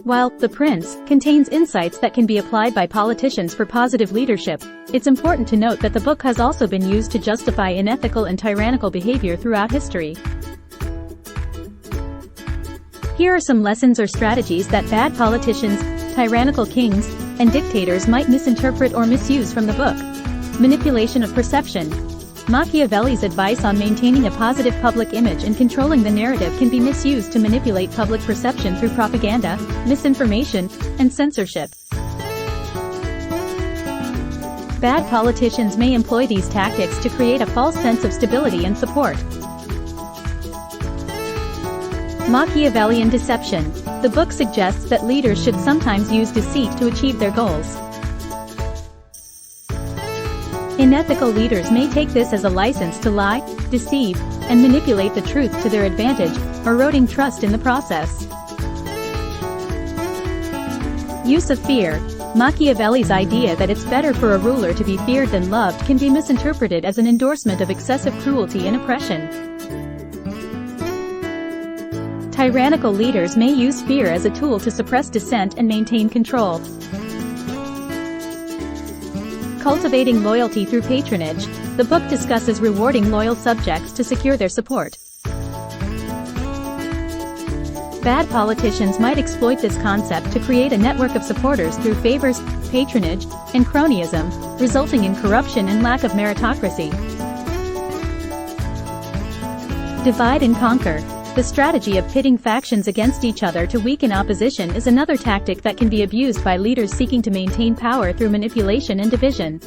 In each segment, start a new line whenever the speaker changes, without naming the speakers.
While The Prince contains insights that can be applied by politicians for positive leadership, it's important to note that the book has also been used to justify unethical and tyrannical behavior throughout history. Here are some lessons or strategies that bad politicians, tyrannical kings, and dictators might misinterpret or misuse from the book. Manipulation of perception. Machiavelli's advice on maintaining a positive public image and controlling the narrative can be misused to manipulate public perception through propaganda, misinformation, and censorship. Bad politicians may employ these tactics to create a false sense of stability and support. Machiavellian deception. The book suggests that leaders should sometimes use deceit to achieve their goals. Unethical leaders may take this as a license to lie, deceive, and manipulate the truth to their advantage, eroding trust in the process. Use of fear. Machiavelli's idea that it's better for a ruler to be feared than loved can be misinterpreted as an endorsement of excessive cruelty and oppression. Tyrannical leaders may use fear as a tool to suppress dissent and maintain control. Cultivating loyalty through patronage. The book discusses rewarding loyal subjects to secure their support. Bad politicians might exploit this concept to create a network of supporters through favors, patronage, and cronyism, resulting in corruption and lack of meritocracy. Divide and conquer. The strategy of pitting factions against each other to weaken opposition is another tactic that can be abused by leaders seeking to maintain power through manipulation and division.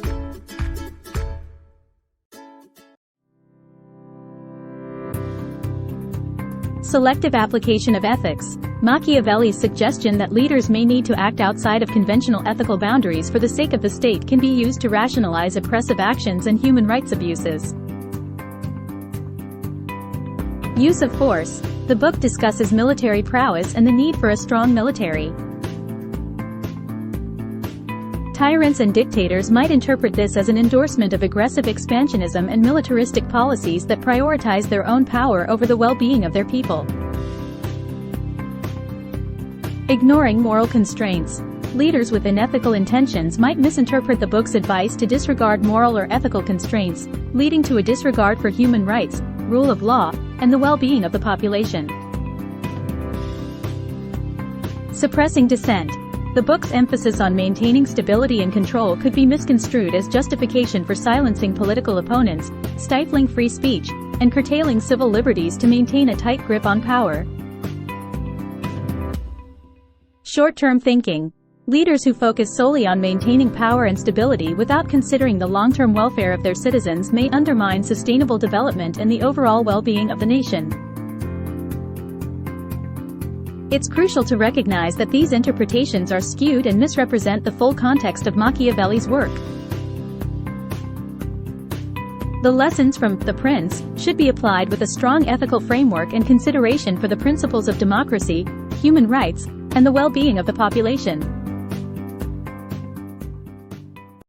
Selective application of ethics. Machiavelli's suggestion that leaders may need to act outside of conventional ethical boundaries for the sake of the state can be used to rationalize oppressive actions and human rights abuses. Use of force. The book discusses military prowess and the need for a strong military. Tyrants and dictators might interpret this as an endorsement of aggressive expansionism and militaristic policies that prioritize their own power over the well-being of their people. Ignoring moral constraints. Leaders with unethical intentions might misinterpret the book's advice to disregard moral or ethical constraints, leading to a disregard for human rights, rule of law, and the well-being of the population. Suppressing dissent. The book's emphasis on maintaining stability and control could be misconstrued as justification for silencing political opponents, stifling free speech, and curtailing civil liberties to maintain a tight grip on power. Short-term thinking. Leaders who focus solely on maintaining power and stability without considering the long-term welfare of their citizens may undermine sustainable development and the overall well-being of the nation. It's crucial to recognize that these interpretations are skewed and misrepresent the full context of Machiavelli's work. The lessons from The Prince should be applied with a strong ethical framework and consideration for the principles of democracy, human rights, and the well-being of the population.